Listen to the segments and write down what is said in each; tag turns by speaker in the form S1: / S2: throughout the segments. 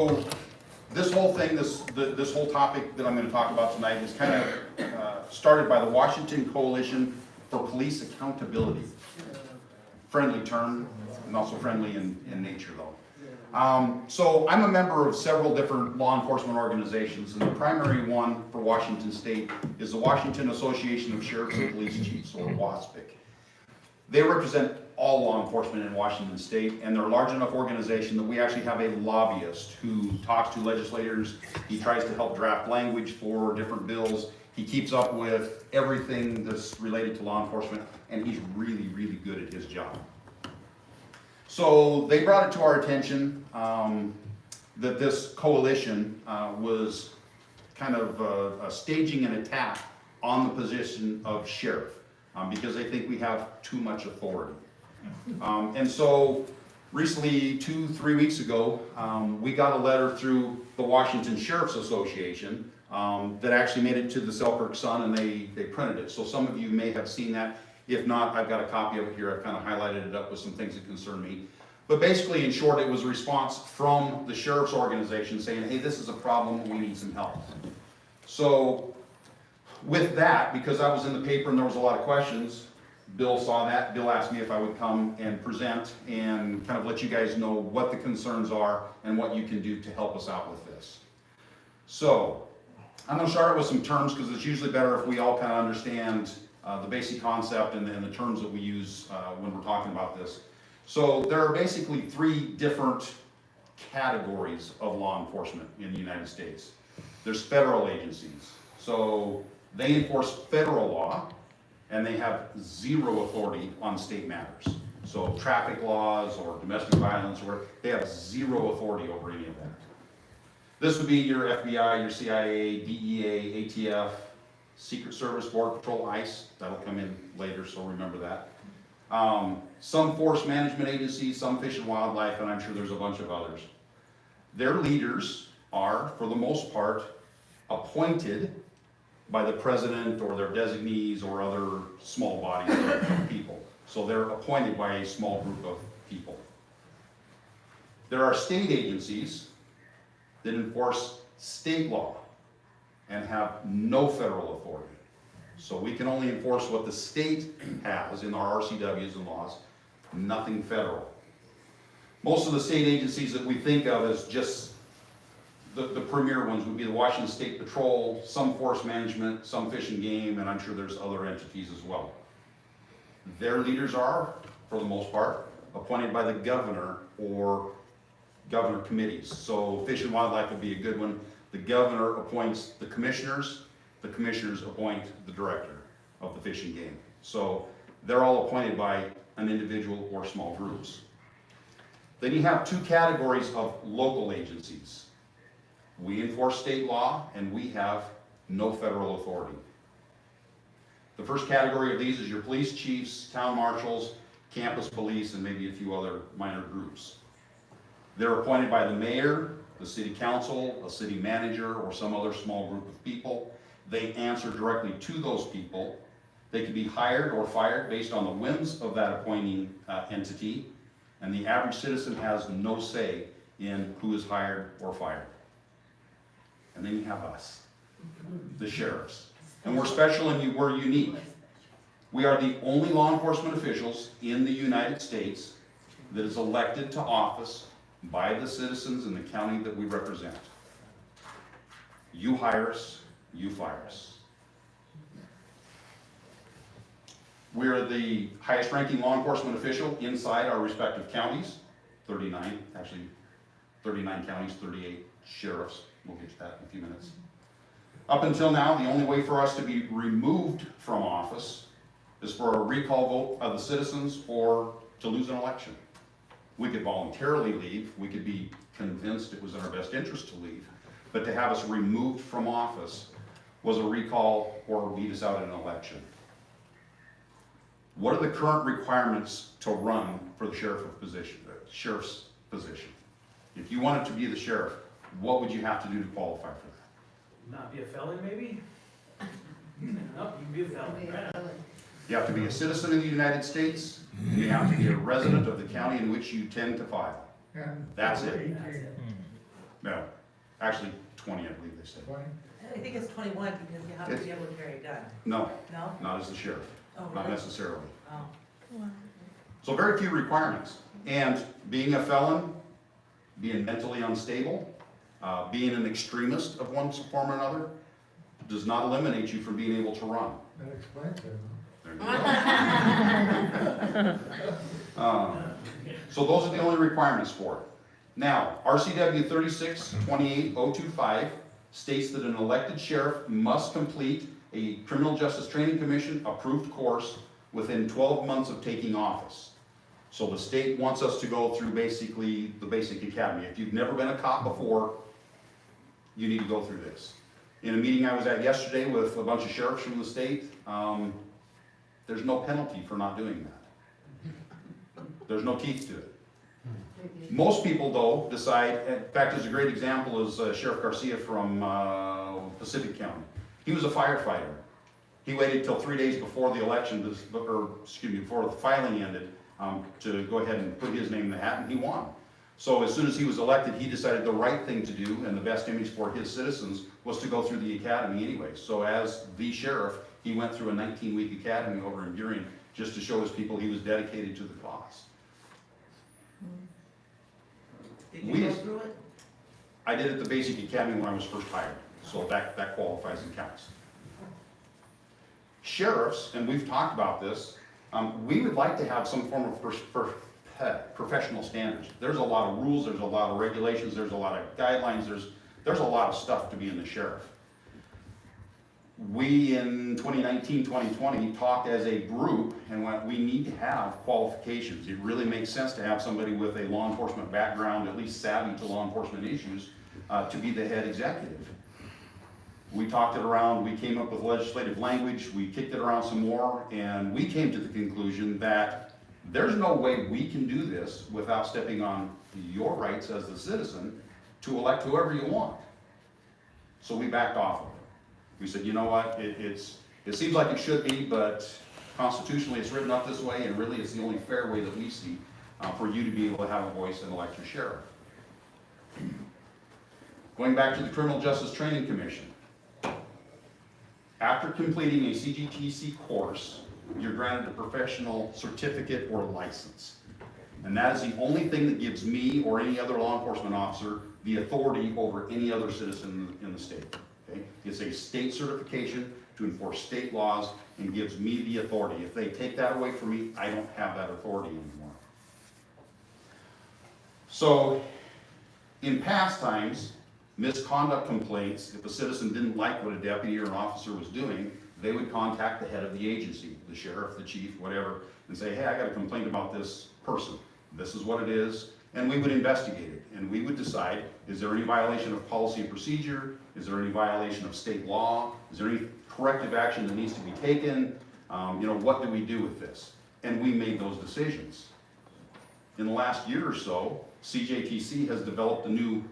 S1: So this whole thing, this whole topic that I'm going to talk about tonight is kind of started by the Washington Coalition for Police Accountability. Friendly term, and also friendly in nature though. So I'm a member of several different law enforcement organizations, and the primary one for Washington State is the Washington Association of Sheriffs and Police Chiefs, or WASPC. They represent all law enforcement in Washington State, and they're a large enough organization that we actually have a lobbyist who talks to legislators. He tries to help draft language for different bills. He keeps up with everything that's related to law enforcement, and he's really, really good at his job. So they brought it to our attention that this coalition was kind of staging an attack on the position of sheriff because they think we have too much authority. And so recently, 2-3 weeks ago, we got a letter through the Washington Sheriff's Association that actually made it to the Selkirk Sun, and they printed it. So some of you may have seen that. If not, I've got a copy of it here. I've kind of highlighted it up with some things that concern me. But basically, in short, it was a response from the sheriff's organization saying, hey, this is a problem, we need some help. So with that, because I was in the paper and there was a lot of questions, Bill saw that. Bill asked me if I would come and present and kind of let you guys know what the concerns are and what you can do to help us out with this. So I'm going to start with some terms because it's usually better if we all kind of understand the basic concept and the terms that we use when we're talking about this. So there are basically 3 different categories of law enforcement in the United States. There's federal agencies. So they enforce federal law, and they have 0 authority on state matters. So traffic laws or domestic violence, or they have 0 authority over any of that. This would be your FBI, your CIA, DEA, ATF, Secret Service, Border Patrol, ICE. That'll come in later, so remember that. Some forest management agencies, some fish and wildlife, and I'm sure there's a bunch of others. Their leaders are, for the most part, appointed by the president or their designees or other small bodies of people. So they're appointed by a small group of people. There are state agencies that enforce state law and have no federal authority. So we can only enforce what the state has in our RCWs and laws, nothing federal. Most of the state agencies that we think of as just the premier ones would be the Washington State Patrol, some forest management, some fish and game, and I'm sure there's other entities as well. Their leaders are, for the most part, appointed by the governor or governor committees. So fish and wildlife would be a good one. The governor appoints the commissioners appoint the director of the fish and game. So they're all appointed by an individual or small groups. Then you have 2 categories of local agencies. We enforce state law, and we have no federal authority. The first category of these is your police chiefs, town marshals, campus police, and maybe a few other minor groups. They're appointed by the mayor, the city council, a city manager, or some other small group of people. They answer directly to those people. They can be hired or fired based on the whims of that appointing entity, and the average citizen has no say in who is hired or fired. And then you have us, the sheriffs. And we're special and we're unique. We are the only law enforcement officials in the United States that is elected to office by the citizens in the county that we represent. You hire us, you fire us. We're the highest ranking law enforcement official inside our respective counties, 39 counties, 38 sheriffs. We'll get to that in a few minutes. Up until now, the only way for us to be removed from office is for a recall vote of the citizens or to lose an election. We could voluntarily leave. We could be convinced it was in our best interest to leave. But to have us removed from office was a recall or beat us out in an election. What are the current requirements to run for the sheriff's position? If you wanted to be the sheriff, what would you have to do to qualify for that?
S2: Not be a felon, maybe? No, you can be a felon, right?
S1: You have to be a citizen of the United States. You have to be a resident of the county in which you tend to file. That's it. No, actually 20, I believe they said.
S3: I think it's 21 because you have to be able to carry a gun.
S1: No,
S3: No?
S1: not as the sheriff,
S3: Oh,
S1: not
S3: really?
S1: necessarily.
S3: Oh.
S1: So very few requirements. And being a felon, being mentally unstable, being an extremist of one form or another, does not eliminate you from being able to run.
S4: That explains it.
S1: There you go. So those are the only requirements for it. Now, RCW 36-28025 states that an elected sheriff must complete a Criminal Justice Training Commission approved course within 12 months of taking office. So the state wants us to go through basically the basic academy. If you've never been a cop before, you need to go through this. In a meeting I was at yesterday with a bunch of sheriffs from the state, there's no penalty for not doing that. There's no teeth to it. Most people, though, decide, in fact, there's a great example is Sheriff Garcia from Pacific County. He was a firefighter. He waited till 3 days before the election, before the filing ended, to go ahead and put his name in the hat, and he won. So as soon as he was elected, he decided the right thing to do and the best image for his citizens was to go through the academy anyway. So as the sheriff, he went through a 19-week academy over in Burien just to show his people he was dedicated to the cause.
S3: Did you go through it?
S1: I did at the basic academy when I was first hired, so that qualifies and counts. Sheriffs, and we've talked about this, we would like to have some form of professional standards. There's a lot of rules, there's a lot of regulations, there's a lot of guidelines, there's a lot of stuff to be in the sheriff. We in 2019, 2020 talked as a group and went, we need to have qualifications. It really makes sense to have somebody with a law enforcement background, at least savvy to law enforcement issues, to be the head executive. We talked it around, we came up with legislative language, we kicked it around some more, and we came to the conclusion that there's no way we can do this without stepping on your rights as the citizen to elect whoever you want. So we backed off of it. We said, you know what, it seems like it should be, but constitutionally it's written up this way, and really it's the only fair way that we see for you to be able to have a voice and elect your sheriff. Going back to the Criminal Justice Training Commission. After completing a CGTC course, you're granted a professional certificate or license. And that is the only thing that gives me or any other law enforcement officer the authority over any other citizen in the state. Okay? It's a state certification to enforce state laws and gives me the authority. If they take that away from me, I don't have that authority anymore. So, in past times, misconduct complaints, if a citizen didn't like what a deputy or an officer was doing, they would contact the head of the agency, the sheriff, the chief, whatever, and say, hey, I got a complaint about this person. This is what it is, and we would investigate it. And we would decide, is there any violation of policy and procedure? Is there any violation of state law? Is there any corrective action that needs to be taken? What do we do with this? And we made those decisions. In the last year or so, CJTC has developed a new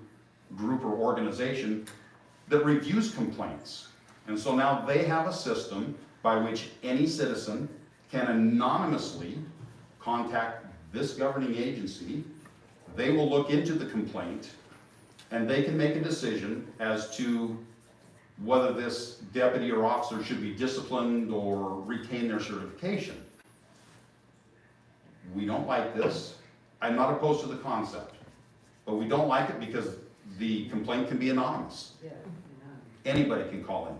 S1: group or organization that reviews complaints. And so now they have a system by which any citizen can anonymously contact this governing agency. They will look into the complaint and they can make a decision as to whether this deputy or officer should be disciplined or retain their certification. We don't like this. I'm not opposed to the concept, but we don't like it because the complaint can be anonymous. Anybody can call in.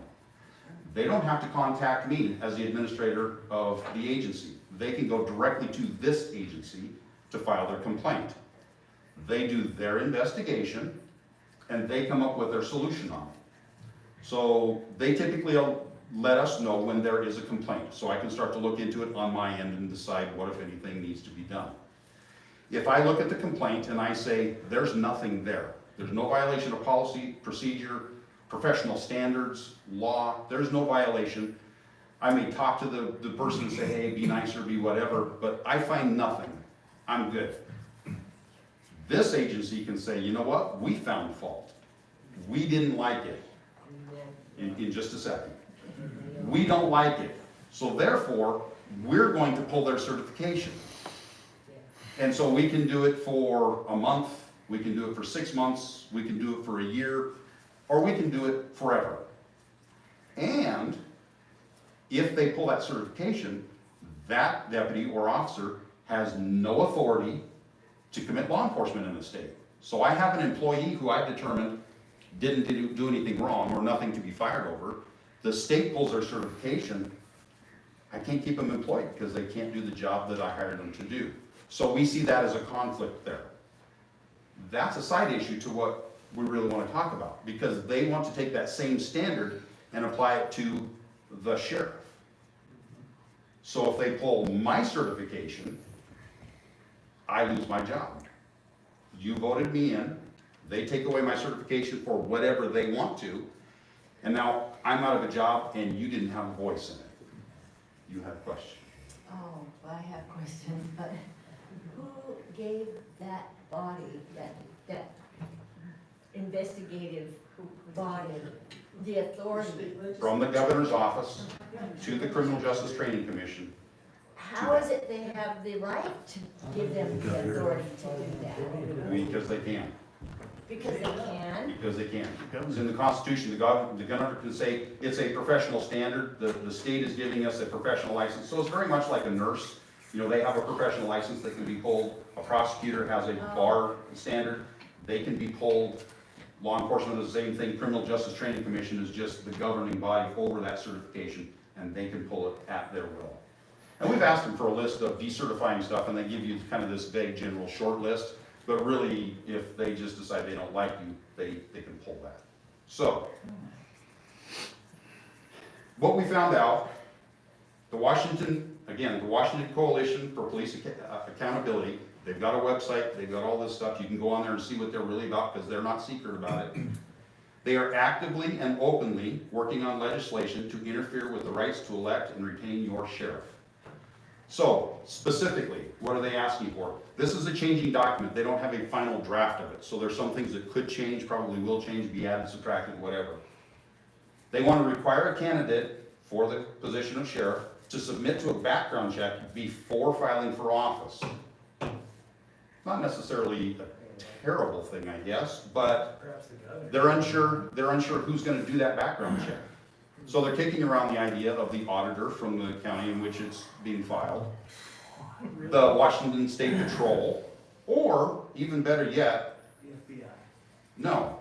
S1: They don't have to contact me as the administrator of the agency. They can go directly to this agency to file their complaint. They do their investigation and they come up with their solution on it. So they typically let us know when there is a complaint, so I can start to look into it on my end and decide what, if anything, needs to be done. If I look at the complaint and I say, there's nothing there, there's no violation of policy, procedure, professional standards, law, there's no violation, I may talk to the person and say, hey, be nicer, be whatever, but I find nothing, I'm good. This agency can say, you know what, we found fault. We didn't like it. In just a second. We don't like it. So therefore, we're going to pull their certification. And so we can do it for a month, We can do it for 6 months, we can do it for a year, or we can do it forever. And if they pull that certification, that deputy or officer has no authority to commit law enforcement in the state. So I have an employee who I've determined didn't do anything wrong or nothing to be fired over. The state pulls their certification, I can't keep them employed because they can't do the job that I hired them to do. So we see that as a conflict there. That's a side issue to what we really want to talk about, because they want to take that same standard and apply it to the sheriff. So if they pull my certification, I lose my job. You voted me in, they take away my certification for whatever they want to, and now I'm out of a job and you didn't have a voice in it. You have a question?
S4: Oh, I have questions, but who gave that body, that investigative body, the authority?
S1: From the governor's office to the Criminal Justice Training Commission.
S4: How is it they have the right to give them the authority to do that?
S1: Because they can.
S4: Because they can?
S1: Because they can. It's in the Constitution, the governor can say it's a professional standard, the state is giving us a professional license. So it's very much like a nurse. You know, they have a professional license that can be pulled. A prosecutor has a bar standard, they can be pulled. Law enforcement is the same thing. Criminal Justice Training Commission is just the governing body over that certification, and they can pull it at their will. And we've asked them for a list of decertifying stuff, and they give you kind of this vague general short list. But really, if they just decide they don't like you, they can pull that. So, what we found out, the Washington Coalition for Police Accountability, they've got a website, they've got all this stuff. You can go on there and see what they're really about, because they're not secret about it. They are actively and openly working on legislation to interfere with the rights to elect and retain your sheriff. So, specifically, what are they asking for? This is a changing document. They don't have a final draft of it. So there's some things that could change, probably will change, be added, subtracted, whatever. They want to require a candidate for the position of sheriff to submit to a background check before filing for office. Not necessarily a terrible thing, I guess, but they're unsure who's going to do that background check. So they're kicking around the idea of the auditor from the county in which it's being filed, the Washington State Patrol, or even better yet,
S2: The FBI.
S1: no,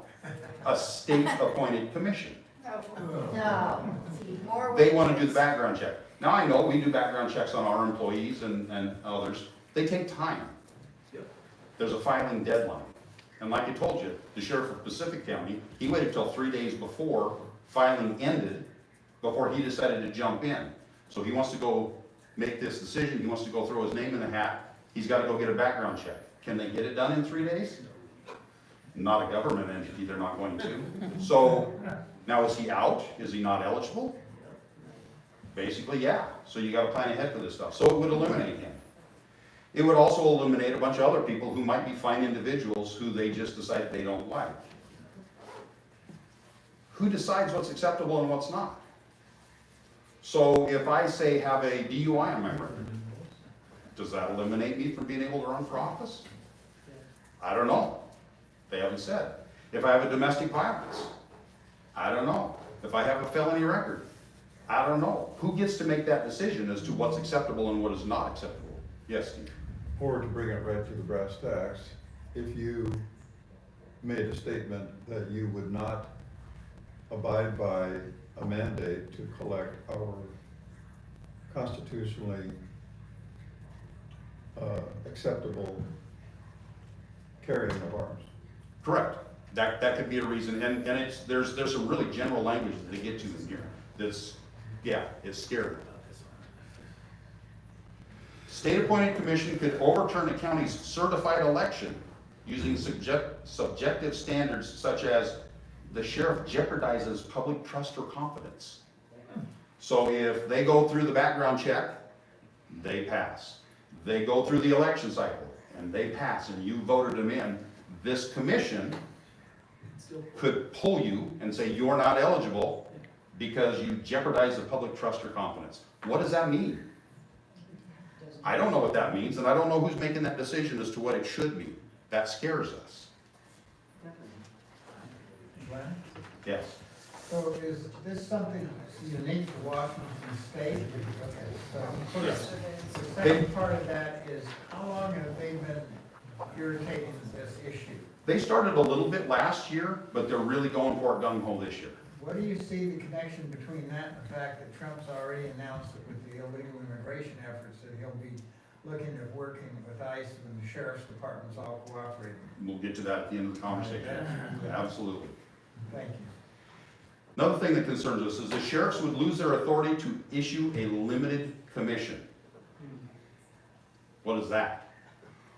S1: a state-appointed commission.
S4: No. See, more
S1: They want to do the
S4: witnesses.
S1: background check. Now, I know we do background checks on our employees and others. They take time.
S2: Yep.
S1: There's a filing deadline. And like I told you, the sheriff of Pacific County, he waited till 3 days before filing ended before he decided to jump in. So he wants to go make this decision, he wants to go throw his name in the hat, he's got to go get a background check. Can they get it done in 3 days? Not a government entity, they're not going to. So, now is he out? Is he not eligible? Basically, yeah. So you got to plan ahead for this stuff. So it would eliminate him. It would also eliminate a bunch of other people who might be fine individuals who they just decide they don't like. Who decides what's acceptable and what's not? So if I say have a DUI on my record, does that eliminate me from being able to run for office? I don't know. They haven't said. If I have a domestic violence, I don't know. If I have a felony record, I don't know. Who gets to make that decision as to what's acceptable and what is not acceptable? Yes, Steve?
S5: Or to bring it right to the brass tacks, if you made a statement that you would not abide by a mandate to collect our constitutionally acceptable carrying of arms.
S1: Correct. That could be a reason, and there's some really general language that they get to in here. That's, yeah, it's scary. State-appointed commission could overturn a county's certified election using subjective standards such as the sheriff jeopardizes public trust or confidence. So if they go through the background check, they pass. They go through the election cycle, and they pass, and you voted them in, this commission could pull you and say you're not eligible because you jeopardize the public trust or confidence. What does that mean? I don't know what that means, and I don't know who's making that decision as to what it should mean. That scares us.
S6: Glenn.
S1: Yes.
S6: So is this something that's unique to Washington State? Okay, so
S1: Yes.
S6: the second part of that is, how long have they been irritating this issue?
S1: They started a little bit last year, but they're really going for it gung ho this year.
S6: What do you see the connection between that and the fact that Trump's already announced that with the illegal immigration efforts that he'll be looking at working with ICE and the sheriff's departments all cooperating?
S1: We'll get to that at the end of the conversation. Absolutely.
S6: Thank you.
S1: Another thing that concerns us is the sheriffs would lose their authority to issue a limited commission. What is that?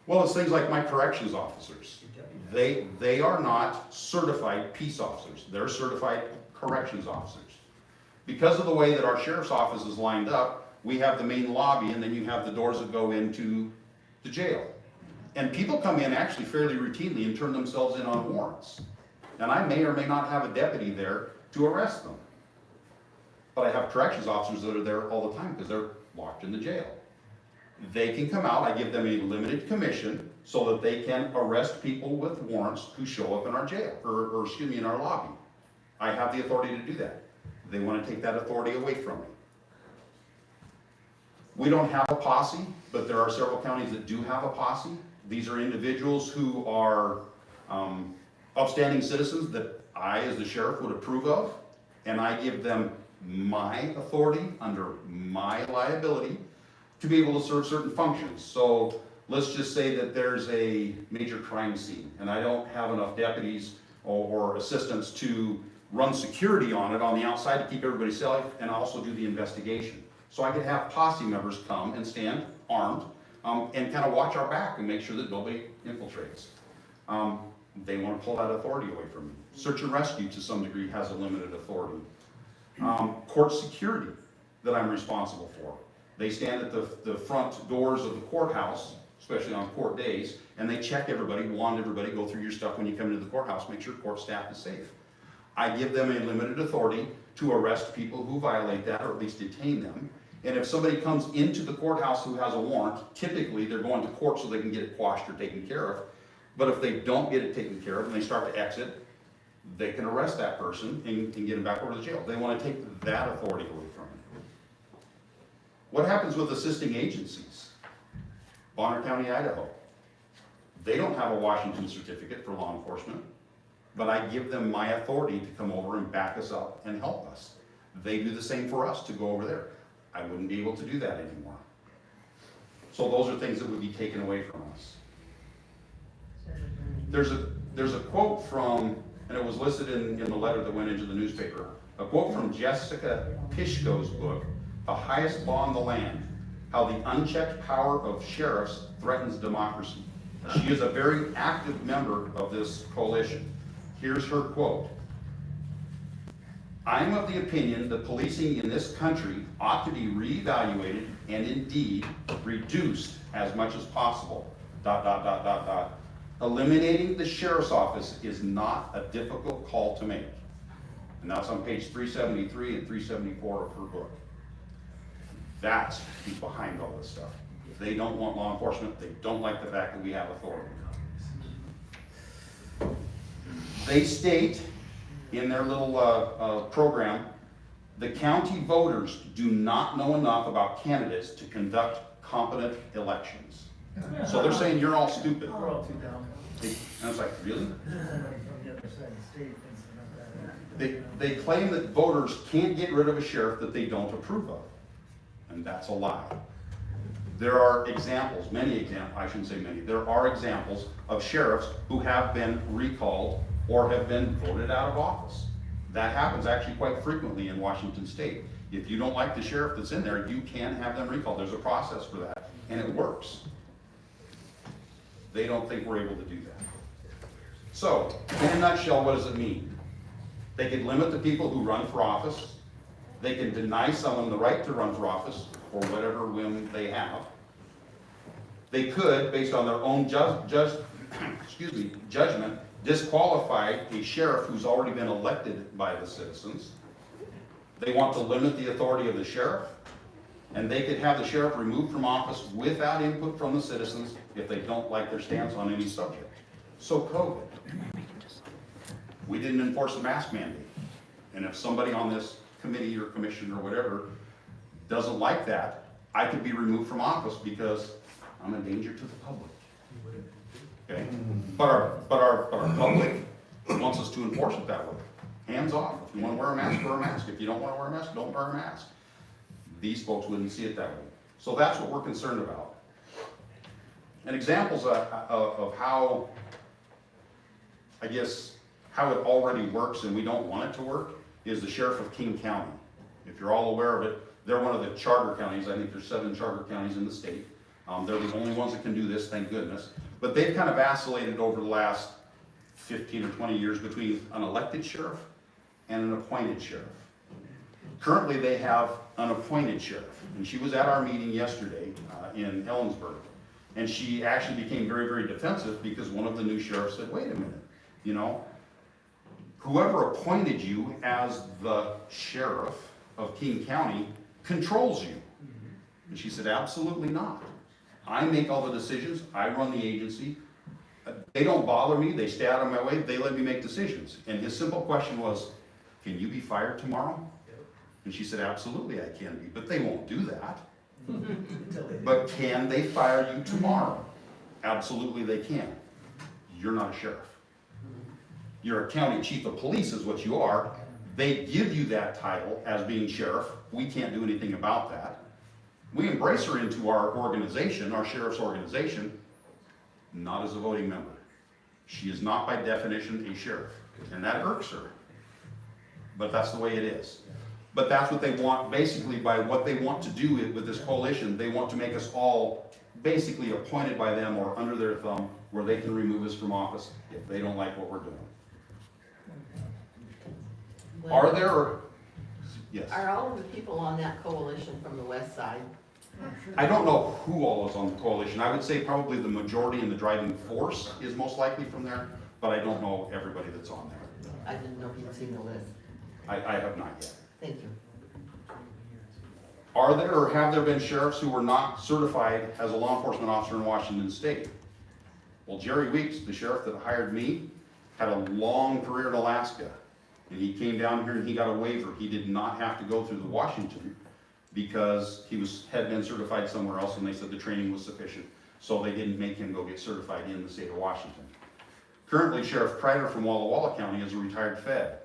S1: Well, it's things like my corrections officers. They are not certified peace officers. They're certified corrections officers. Because of the way that our sheriff's office is lined up, we have the main lobby and then you have the doors that go into the jail. And people come in actually fairly routinely and turn themselves in on warrants. And I may or may not have a deputy there to arrest them. But I have corrections officers that are there all the time because they're locked in the jail. They can come out, I give them a limited commission so that they can arrest people with warrants who show up in our jail, or excuse me, in our lobby. I have the authority to do that. They want to take that authority away from me. We don't have a posse, but there are several counties that do have a posse. These are individuals who are upstanding citizens that I, as the sheriff, would approve of, and I give them my authority under my liability to be able to serve certain functions. So let's just say that there's a major crime scene, and I don't have enough deputies or assistants to run security on it on the outside to keep everybody safe and also do the investigation. So I could have posse members come and stand armed and kind of watch our back and make sure that nobody infiltrates. They want to pull that authority away from me. Search and rescue to some degree has a limited authority. Court security that I'm responsible for. They stand at the front doors of the courthouse, especially on court days, and they check everybody, wand everybody, go through your stuff when you come into the courthouse, make sure court staff is safe. I give them a limited authority to arrest people who violate that, or at least detain them. And if somebody comes into the courthouse who has a warrant, typically they're going to court so they can get it quashed or taken care of. But if they don't get it taken care of and they start to exit, they can arrest that person and get them back over to jail. They want to take that authority away from me. What happens with assisting agencies? Bonner County, Idaho. They don't have a Washington certificate for law enforcement, but I give them my authority to come over and back us up and help us. They do the same for us to go over there. I wouldn't be able to do that anymore. So those are things that would be taken away from us. There's a quote from, and it was listed in the letter that went into the newspaper, a quote from Jessica Pishko's book, The Highest Law in the Land, How the Unchecked Power of Sheriffs Threatens Democracy. She is a very active member of this coalition. Here's her quote. I am of the opinion that policing in this country ought to be reevaluated and indeed reduced as much as possible. ... Eliminating the sheriff's office is not a difficult call to make. And that's on page 373 and 374 of her book. That's who's behind all this stuff. They don't want law enforcement. They don't like the fact that we have authority. They state in their little program, the county voters do not know enough about candidates to conduct competent elections. So they're saying you're all stupid.
S2: We're all too dumb.
S1: And I was like, really?
S6: Somebody from the other side of the state thinks about that.
S1: They claim that voters can't get rid of a sheriff that they don't approve of. And that's a lie. There are examples, many examples, I shouldn't say many, there are examples of sheriffs who have been recalled or have been voted out of office. That happens actually quite frequently in Washington State. If you don't like the sheriff that's in there, you can have them recalled. There's a process for that, and it works. They don't think we're able to do that. So, in a nutshell, what does it mean? They could limit the people who run for office. They can deny someone the right to run for office for whatever whim they have. They could, based on their own judgment, disqualify a sheriff who's already been elected by the citizens. They want to limit the authority of the sheriff, and they could have the sheriff removed from office without input from the citizens if they don't like their stance on any subject. So COVID. we didn't enforce the mask mandate. And if somebody on this committee or commission or whatever doesn't like that, I could be removed from office because I'm a danger to the public. Okay? But our public wants us to enforce it that way. Hands off. If you wanna wear a mask, wear a mask. If you don't wanna wear a mask, don't wear a mask. These folks wouldn't see it that way. So that's what we're concerned about. And examples of how, I guess, how it already works and we don't want it to work is the sheriff of King County. If you're all aware of it, they're one of the charter counties. I think there's 7 charter counties in the state. They're the only ones that can do this, thank goodness. But they've kind of vacillated over the last 15 or 20 years between an elected sheriff and an appointed sheriff. Currently, they have an appointed sheriff, and she was at our meeting yesterday in Ellensburg. And she actually became very, very defensive because one of the new sheriffs said, wait a minute, you know, whoever appointed you as the sheriff of King County controls you. And she said, absolutely not. I make all the decisions, I run the agency. They don't bother me, they stay out of my way, they let me make decisions. And his simple question was, can you be fired tomorrow? And she said, absolutely I can be, but they won't do that. But can they fire you tomorrow? Absolutely they can. You're not a sheriff. You're a county chief of police is what you are. They give you that title as being sheriff. We can't do anything about that. We embrace her into our organization, our sheriff's organization, not as a voting member. She is not by definition a sheriff, and that irks her. But that's the way it is. But that's what they want, basically by what they want to do with this coalition, they want to make us all basically appointed by them or under their thumb where they can remove us from office if they don't like what we're doing. Are there, yes,
S7: Are all of the people on that coalition from the west side?
S1: I don't know who all is on the coalition. I would say probably the majority and the driving force is most likely from there, but I don't know everybody that's on there.
S7: I didn't know if you'd seen the list.
S1: I have not yet.
S7: Thank you.
S1: Are there or have there been sheriffs who were not certified as a law enforcement officer in Washington State? Well, Jerry Weeks, the sheriff that hired me, had a long career in Alaska. And he came down here and he got a waiver. He did not have to go through the Washington because he had been certified somewhere else and they said the training was sufficient. So they didn't make him go get certified in the state of Washington. Currently, Sheriff Kreider from Walla Walla County is a retired Fed.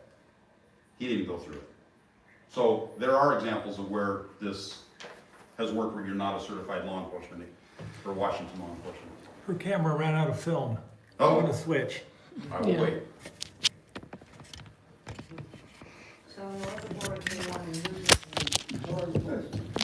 S1: He didn't go through it. So there are examples of where this has worked where you're not a certified law enforcement or Washington law enforcement.
S2: Her camera ran out of film. I'm
S1: Oh,
S2: gonna switch.
S1: I will wait.
S4: So the board may want to move